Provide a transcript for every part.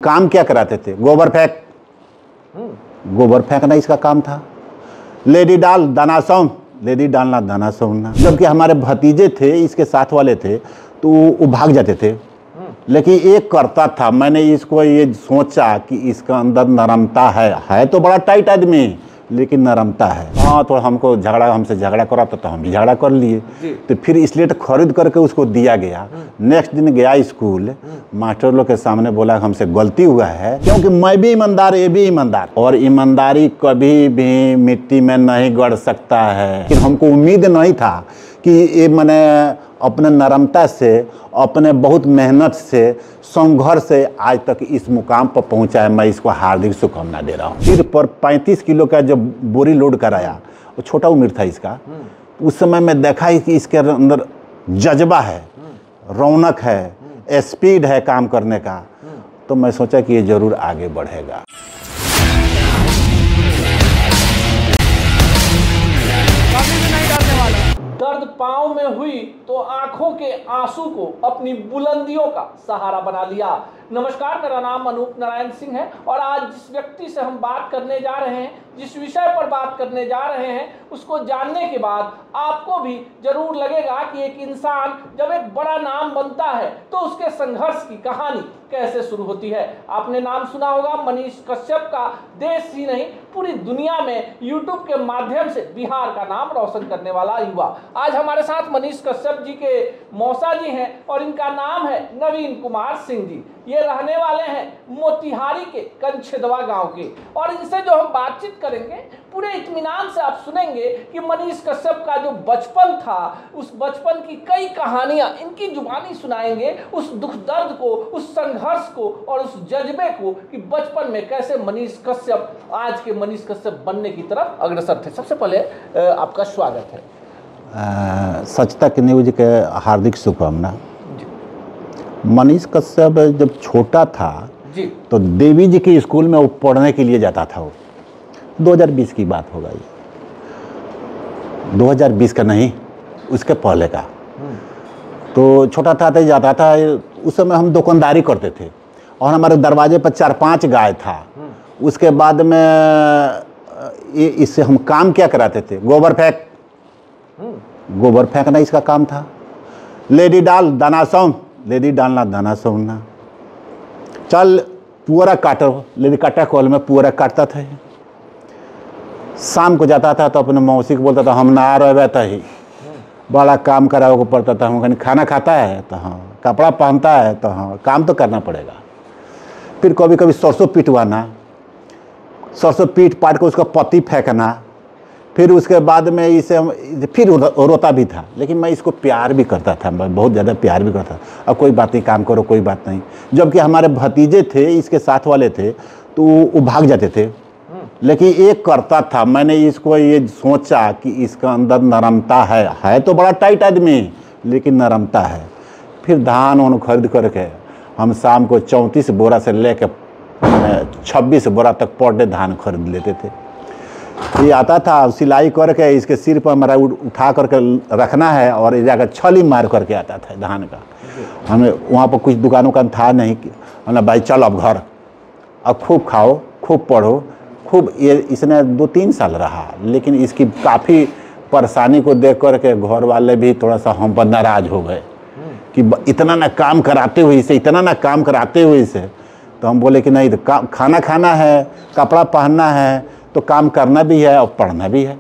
काम क्या कराते थे? गोबर फेंकना इसका काम था। लेडी डाल दाना सौन, लेडी डालना दाना सौनना। जबकि हमारे भतीजे थे, इसके साथ वाले थे, तो वो भाग जाते थे, लेकिन एक करता था। मैंने इसको ये सोचा कि इसका अंदर नरमता है तो बड़ा टाइट आदमी, लेकिन नरमता है। हाँ, तो हमसे झगड़ा करा तो हम भी झगड़ा कर लिए। तो फिर स्लेट खरीद करके उसको दिया गया। नेक्स्ट दिन गया स्कूल, मास्टर लोग के सामने बोला हमसे गलती हुआ है, क्योंकि मैं भी ईमानदार, ये भी ईमानदार, और ईमानदारी कभी भी मिट्टी में नहीं गड़ सकता है। लेकिन हमको उम्मीद नहीं था कि ये मैंने अपने नरमता से, अपने बहुत मेहनत से, संघर्ष से आज तक इस मुकाम पर पहुंचा है। मैं इसको हार्दिक शुभकामना दे रहा हूँ। सिर पर 35 किलो का जब बोरी लोड कराया, वो छोटा उम्र था इसका, उस समय मैं देखा ही कि इसके अंदर जज्बा है, रौनक है, स्पीड है काम करने का। तो मैं सोचा कि ये जरूर आगे बढ़ेगा। दर्द पांव में हुई तो आंखों के आंसू को अपनी बुलंदियों का सहारा बना लिया। नमस्कार, मेरा नाम अनूप नारायण सिंह है और आज जिस व्यक्ति से हम बात करने जा रहे हैं, जिस विषय पर बात करने जा रहे हैं, उसको जानने के बाद आपको भी जरूर लगेगा कि एक इंसान जब एक बड़ा नाम बनता है तो उसके संघर्ष की कहानी कैसे शुरू होती है। आपने नाम सुना होगा मनीष कश्यप का। देश ही नहीं, पूरी दुनिया में यूट्यूब के माध्यम से बिहार का नाम रोशन करने वाला युवा। आज हमारे साथ मनीष कश्यप जी के मौसा जी हैं और इनका नाम है नवीन कुमार सिंह जी। ये रहने वाले हैं मोतिहारी के कंछेदवा गांव के, और इनसे जो हम बातचीत करेंगे पूरे इत्मीनान से आप सुनेंगे कि मनीष कश्यप का जो बचपन था, उस बचपन की कई कहानियां इनकी जुबानी सुनाएंगे, उस दुख दर्द को, उस संघर्ष को और उस जज्बे को कि बचपन में कैसे मनीष कश्यप आज के मनीष कश्यप बनने की तरफ अग्रसर थे। सबसे पहले आपका स्वागत है। सच तक न्यूज के हार्दिक शुभकामना। मनीष कश्यप जब छोटा था जी, तो देवी जी के स्कूल में वो पढ़ने के लिए जाता था। वो 2020 की बात होगा, ये 2020 का नहीं, उसके पहले का। तो छोटा था तो जाता था। उस समय हम दुकानदारी करते थे और हमारे दरवाजे पर 4-5 गाय था। उसके बाद में इससे हम काम क्या कराते थे? गोबर फेंकना इसका काम था। लेडी डाल दाना सौन, लेडी डालना दाना सौनना। चल पुअरा काटो, लेडी काटा कॉल में पुअरा काटता था। शाम को जाता था तो अपने मौसी को बोलता था हम ना आ रहे थे ही, बड़ा काम करावे को पड़ता था। हम कहीं खाना खाता है तो हाँ, कपड़ा पहनता है तो हाँ, काम तो करना पड़ेगा। फिर कभी कभी सरसों पीटवाना, सरसों पीट पाट के उसका पत्ती फेंकना। फिर उसके बाद में इसे फिर रोता भी था, लेकिन मैं इसको प्यार भी करता था, मैं बहुत ज़्यादा प्यार भी करता था। अब कोई बात नहीं, काम करो, कोई बात नहीं। जबकि हमारे भतीजे थे, इसके साथ वाले थे, तो वो भाग जाते थे, लेकिन एक करता था। मैंने इसको ये सोचा कि इसका अंदर नरमता है तो बड़ा टाइट आदमी, लेकिन नरमता है। फिर धान वान खरीद करके हम शाम को 34 बोरा से लेकर 26 बोरा तक पर डे धान खरीद लेते थे। ये आता था सिलाई करके, इसके सिर पर हमारा उठा करके रखना है और ये जाकर छली मार करके आता था धान का। हमें वहाँ पर कुछ दुकानों का था नहीं, हमने भाई चल अब घर, अब खूब खाओ, खूब पढ़ो, खूब। ये इसने 2-3 साल रहा, लेकिन इसकी काफ़ी परेशानी को देख करके घर वाले भी थोड़ा सा हम पर नाराज हो गए कि इतना ना काम कराते हुए इसे, इतना ना काम कराते हुए इसे। तो हम बोले कि नहीं, तो खाना खाना है, कपड़ा पहनना है, तो काम करना भी है और पढ़ना भी है।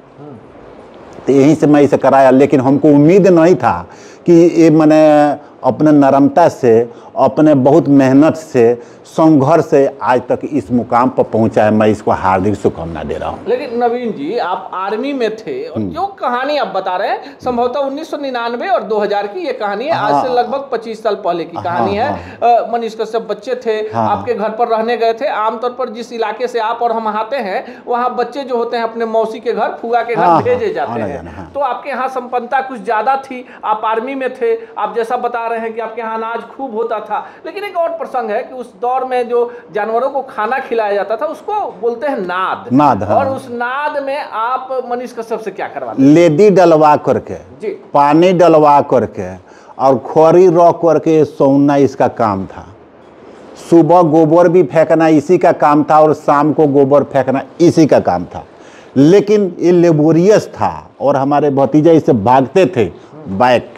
तो यहीं से मैं इसे कराया, लेकिन हमको उम्मीद नहीं था कि ये मैंने अपने नरमता से, अपने बहुत मेहनत से, संघर्ष से आज तक इस मुकाम पर पहुंचा है। मैं इसको हार्दिक शुभकामना दे रहा हूं। लेकिन नवीन जी, आप आर्मी में थे और जो कहानी आप बता रहे हैं संभवतः 1999 और 2000 की ये कहानी है। आज से लगभग 25 साल पहले की कहानी है। मनीष कश्यप बच्चे थे, आपके घर पर रहने गए थे। आमतौर पर जिस इलाके से आप और हम आते हैं, वहाँ बच्चे जो होते हैं अपने मौसी के घर, फूआ के घर भेजे जाते हैं। तो आपके यहाँ संपन्नता कुछ ज्यादा थी, आप आर्मी में थे। आप जैसा बता रहे हैं कि आपके यहाँ अनाज खूब होता था। लेकिन एक और प्रसंग है कि उस दौर में जो जानवरों को खाना खिलाया जाता था उसको बोलते हैं नाद। और उस नाद में आप मनीष कश्यप से क्या करवाते? लेदी डलवा करके जी, पानी डलवा करके और खोरी रख करके सोना इसका काम था। सुबह गोबर भी फेंकना इसी का काम था और शाम को गोबर फेंकना इसी का काम था। लेकिन ये लेबोरियस था और हमारे भतीजा इससे भागते थे बाइक,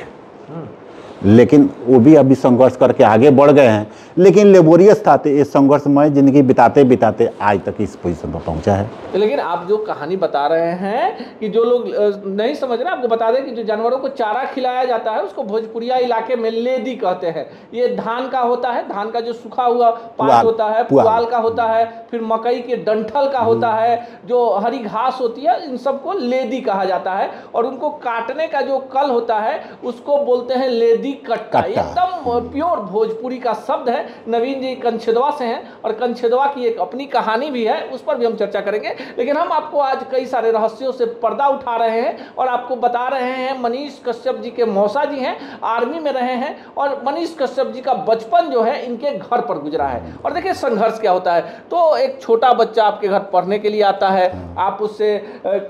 लेकिन वो भी अभी संघर्ष करके आगे बढ़ गए हैं। लेकिन लेबोरियस था तो ये संघर्षमय जिंदगी बिताते बिताते आज तक इस पोजीशन पर पहुंचा है। लेकिन आप जो कहानी बता रहे हैं कि जो लोग नहीं समझ रहे, आपको बता दें कि जो जानवरों को चारा खिलाया जाता है उसको भोजपुरिया इलाके में लेदी कहते हैं। ये धान का होता है, धान का जो सूखा हुआ पात होता है, पुआल का होता है, फिर मकई के डंठल का होता है, जो हरी घास होती है, इन सबको लेदी कहा जाता है। और उनको काटने का जो कल होता है उसको बोलते हैं लेदी कट्टा। एकदम प्योर भोजपुरी का शब्द है। नवीन जी कंछेदवा से हैं और कंछेदवा की एक अपनी कहानी भी है, उस पर भी हम चर्चा करेंगे। लेकिन हम आपको आज कई सारे रहस्यों से पर्दा उठा रहे हैं और आपको बता रहे हैं मनीष कश्यप जी के मौसा जी हैं, आर्मी में रहे हैं और मनीष कश्यप जी का बचपन जो है इनके घर पर गुजरा है। और देखिए संघर्ष क्या होता है। तो एक छोटा बच्चा आपके घर पढ़ने के लिए आता है, आप उससे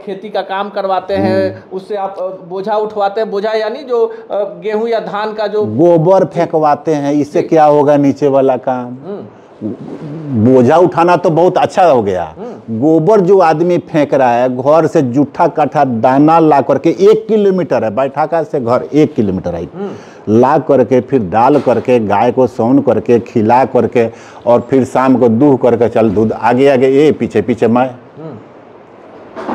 खेती का काम करवाते हैं, उससे आप बोझा उठवाते हैं, बोझा यानी जो गेहूं या धान का जो गोबर फेंकवाते हैं। इससे क्या होगा? नीचे वाला काम बोझा उठाना तो बहुत अच्छा हो गया। गोबर जो आदमी फेंक रहा है, घर से जूठा काठा दाना ला करके 1 किलोमीटर है, बैठाका से घर 1 किलोमीटर है, ला करके फिर डाल करके गाय को सौन करके खिला करके और फिर शाम को दूह करके चल दूध आगे आगे ये पीछे पीछे मैं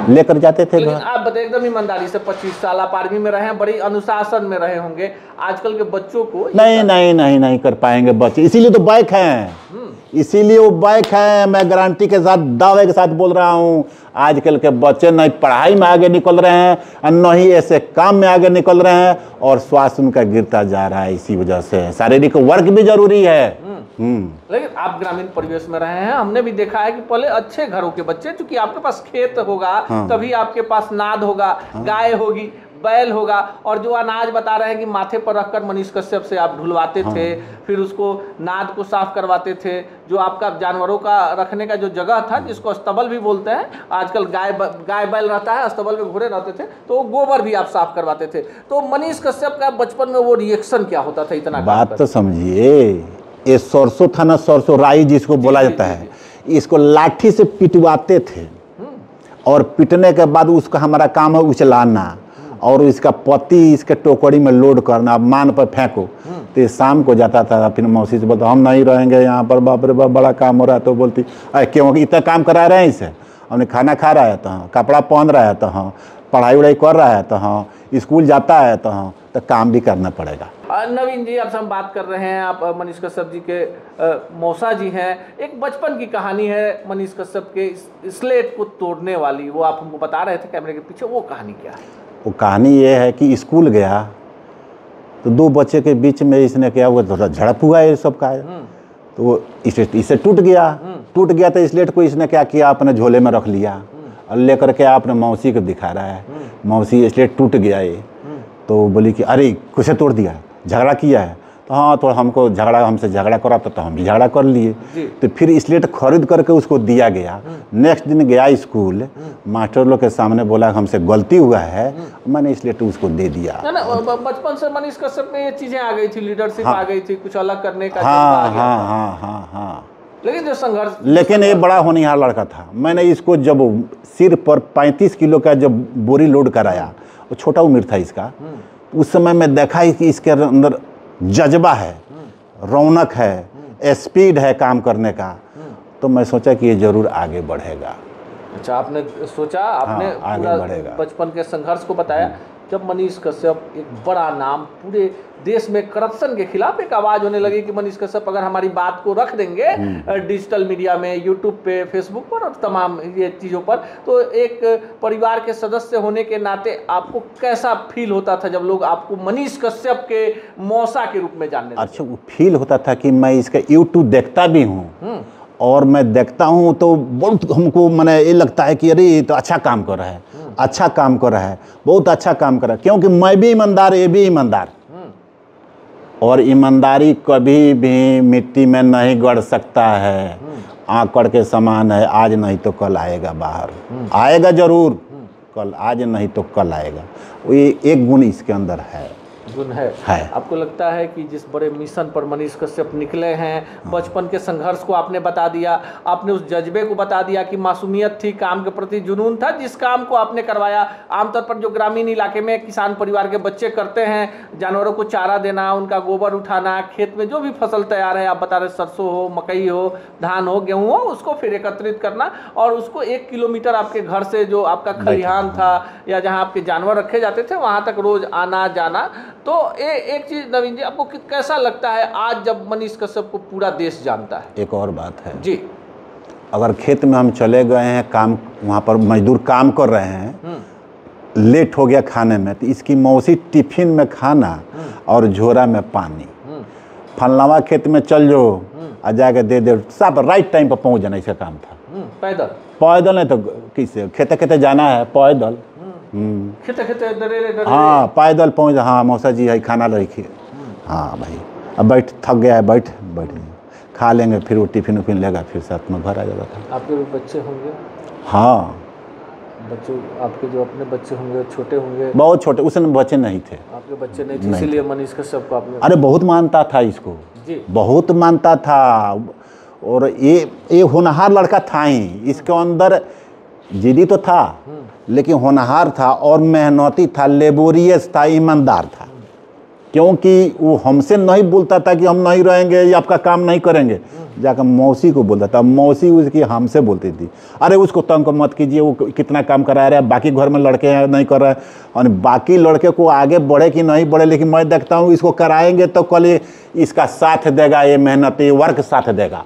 लेकर जाते थे। लेकिन आप बताइए एकदम ईमानदारी से 25 साल आप आर्मी में रहे हैं, बड़ी अनुशासन में रहे होंगे। आजकल के बच्चों को नहीं कर पाएंगे बच्चे, इसीलिए तो बाइक है, इसीलिए वो बाइक है। मैं गारंटी के साथ दावे के साथ बोल रहा हूँ, आजकल के बच्चे नहीं पढ़ाई में आगे निकल रहे हैं और न ही ऐसे काम में आगे निकल रहे हैं और स्वास्थ्य उनका गिरता जा रहा है। इसी वजह से शारीरिक वर्क भी जरूरी है। लेकिन आप ग्रामीण परिवेश में रहे हैं, हमने भी देखा है कि पहले अच्छे घरों के बच्चे, चूंकि आपके पास खेत होगा तभी आपके पास नाद होगा, गाय होगी, बैल होगा, और जो अनाज बता रहे हैं कि माथे पर रखकर मनीष कश्यप से आप ढुलवाते थे, फिर उसको नाद को साफ करवाते थे। जो आपका जानवरों का रखने का जो जगह था जिसको अस्तबल भी बोलते हैं, आजकल गाय बैल रहता है, अस्तबल में घोड़े रहते थे, तो गोबर भी आप साफ करवाते थे। तो मनीष कश्यप का बचपन में वो रिएक्शन क्या होता था? इतना बात तो समझिए, ये सरसों था ना, सरसों राई जिसको बोला जाता है, इसको लाठी से पिटवाते थे और पिटने के बाद उसका हमारा काम है उचलाना और इसका पत्ती इसके टोकरी में लोड करना, मान पर फेंको। तो ये शाम को जाता था, फिर मौसी से बोलता हम नहीं रहेंगे यहाँ पर, बाप रे बाप बड़ा काम हो रहा है। तो बोलती अरे क्यों इतना काम करा रहे हैं इसे, हमने खाना खा रहा है तो हाँ, कपड़ा पहन रहा है तो हाँ, पढ़ाई वढ़ाई कर रहा है तो हाँ, स्कूल जाता है तो हाँ, तो काम भी करना पड़ेगा। नवीन जी आपसे हम बात कर रहे हैं, आप मनीष कश्यप जी के मौसा जी हैं। एक बचपन की कहानी है मनीष कश्यप के स्लेट को तोड़ने वाली, वो आप हमको बता रहे थे कैमरे के पीछे, वो कहानी क्या है? वो कहानी ये है कि स्कूल गया तो 2 बच्चे के बीच में इसने क्या हुआ, थोड़ा झड़प हुआ ये सब का है, तो इसे टूट गया तो स्लेट को इसने क्या किया, अपने झोले में रख लिया और लेकर के आपने मौसी को दिखा रहा है, मौसी स्लेट टूट गया ये। तो बोली कि अरे किसे तोड़ दिया, झगड़ा किया है? तो हाँ, तो हमसे झगड़ा करा तो हम भी झगड़ा कर लिए। तो फिर स्लेट खरीद करके उसको दिया गया। नेक्स्ट दिन गया स्कूल, मास्टर लोग के सामने बोला हमसे गलती हुआ है, मैंने स्लेट उसको दे दिया। बचपन से मनीष कश्यप में ये चीजें आ गई थी, लीडरशिप आ गई थी, कुछ अलग करने का। हाँ। लेकिन जो संघर्ष, लेकिन ये बड़ा होनहार लड़का था। मैंने इसको जब सिर पर 35 किलो का जब बोरी लोड कराया, वो छोटा उम्र था इसका, उस समय मैं देखा कि इसके अंदर जज्बा है, रौनक है, स्पीड है काम करने का। तो मैं सोचा कि ये जरूर आगे बढ़ेगा। अच्छा, आपने सोचा, आपने आगे बढ़ेगा। बचपन के संघर्ष को बताया। जब मनीष कश्यप एक बड़ा नाम, पूरे देश में करप्शन के खिलाफ एक आवाज होने लगी कि मनीष कश्यप अगर हमारी बात को रख देंगे डिजिटल मीडिया में, यूट्यूब पे, फेसबुक पर और तमाम ये चीज़ों पर, तो एक परिवार के सदस्य होने के नाते आपको कैसा फील होता था जब लोग आपको मनीष कश्यप के मौसा के रूप में जानने लगे? अच्छा, वो फील होता था कि मैं इसका यूट्यूब देखता भी हूँ और मैं देखता हूँ तो बहुत हमको मैंने ये लगता है कि अरे ये तो अच्छा काम कर रहा है, अच्छा काम कर रहा है, बहुत अच्छा काम कर रहा है, क्योंकि मैं भी ईमानदार, ये भी ईमानदार, और ईमानदारी कभी भी मिट्टी में नहीं गड़ सकता है, आंकड़ के समान है, आज नहीं तो कल आएगा बाहर, आएगा जरूर कल, आज नहीं तो कल आएगा। ये एक गुण इसके अंदर है। गुण है। आपको लगता है कि जिस बड़े मिशन पर मनीष कश्यप निकले हैं, बचपन के संघर्ष को आपने बता दिया, आपने उस जज्बे को बता दिया कि मासूमियत थी, काम के प्रति जुनून था, जिस काम को आपने करवाया। आमतौर पर जो ग्रामीण इलाके में किसान परिवार के बच्चे करते हैं, जानवरों को चारा देना, उनका गोबर उठाना, खेत में जो भी फसल तैयार है, आप बता रहे सरसों हो, मकई हो, धान हो, गेहूँ हो, उसको फिर एकत्रित करना और उसको 1 किलोमीटर आपके घर से जो आपका खलिहान था या जहाँ आपके जानवर रखे जाते थे वहाँ तक रोज आना जाना। तो एक चीज़ नवीन जी, आपको कैसा लगता है आज जब मनीष कश्यप को पूरा देश जानता है? एक और बात है जी, अगर खेत में हम चले गए हैं, काम वहाँ पर मजदूर काम कर रहे हैं, लेट हो गया खाने में, तो इसकी मौसी टिफिन में खाना और झोरा में पानी, फलनावा खेत में चल जाओ आ जाके दे दे, सब राइट टाइम पर पहुँच जाना, इसका काम था। पैदल नहीं तो किससे, खेते खेते जाना है पैदल, खेते खेते डरे हाँ पैदल पहुँच, हाँ मौसा जी है खाना रखिए, हाँ भाई अब बैठ, थक गया है, बैठ खा लेंगे, फिर वो टिफिन उफिन लेगा, फिर साथ में घर आ जाता था। आपके भी बच्चे होंगे? हाँ बच्चे, आपके जो अपने बच्चे होंगे छोटे होंगे? बहुत छोटे, उस समय बच्चे नहीं थे। आपके बच्चे नहीं थे, इसीलिए मनीष कश्यप को आपने? अरे बहुत मानता था इसको जी, बहुत मानता था, और ये होनहार लड़का था ही, इसके अंदर जिद्दी तो था लेकिन होनहार था और मेहनती था, लेबोरियस था, ईमानदार था। क्योंकि वो हमसे नहीं बोलता था कि हम नहीं रहेंगे या आपका काम नहीं करेंगे, जाकर मौसी को बोलता था, मौसी उसकी हमसे बोलती थी, अरे उसको तंग मत कीजिए, वो कितना काम करा रहा है, बाकी घर में लड़के हैं नहीं कर रहे हैं, और बाकी लड़के को आगे बढ़े कि नहीं बढ़े, लेकिन मैं देखता हूँ इसको कराएंगे तो कल इसका साथ देगा, ये मेहनती वर्क साथ देगा।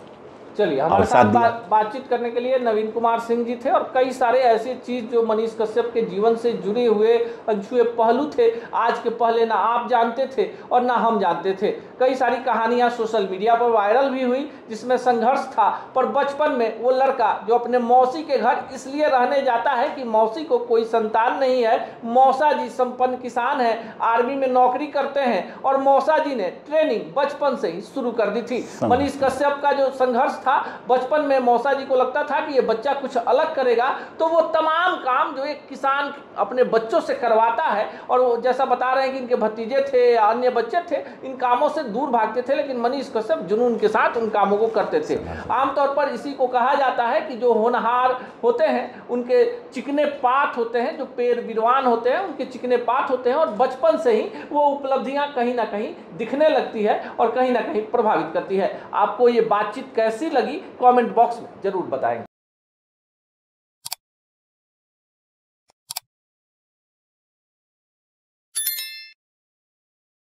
चलिए, हमारे साथ बातचीत करने के लिए नवीन कुमार सिंह जी थे, और कई सारे ऐसे चीज जो मनीष कश्यप के जीवन से जुड़े हुए अनछुए पहलू थे, आज के पहले ना आप जानते थे और ना हम जानते थे। कई सारी कहानियां सोशल मीडिया पर वायरल भी हुई जिसमें संघर्ष था, पर बचपन में वो लड़का जो अपने मौसी के घर इसलिए रहने जाता है कि मौसी को कोई संतान नहीं है, मौसा जी संपन्न किसान है, आर्मी में नौकरी करते हैं, और मौसा जी ने ट्रेनिंग बचपन से ही शुरू कर दी थी। मनीष कश्यप का जो संघर्ष था, बचपन में मौसा जी को लगता था कि ये बच्चा कुछ अलग करेगा, तो वो तमाम काम जो एक किसान अपने बच्चों से करवाता है, और वो जैसा बता रहे हैं कि इनके भतीजे थे या अन्य बच्चे थे, इन कामों से दूर भागते थे, लेकिन मनीष कश्यप जुनून के साथ उन कामों को करते थे। आमतौर पर इसी को कहा जाता है कि जो होनहार होते हैं उनके चिकने पात होते हैं, जो पेड़ विद्वान होते हैं उनके चिकने पात होते हैं, और बचपन से ही वो उपलब्धियां कहीं ना कहीं दिखने लगती है और कहीं ना कहीं प्रभावित करती है। आपको ये बातचीत कैसी लगी कमेंट बॉक्स में जरूर बताएंगे।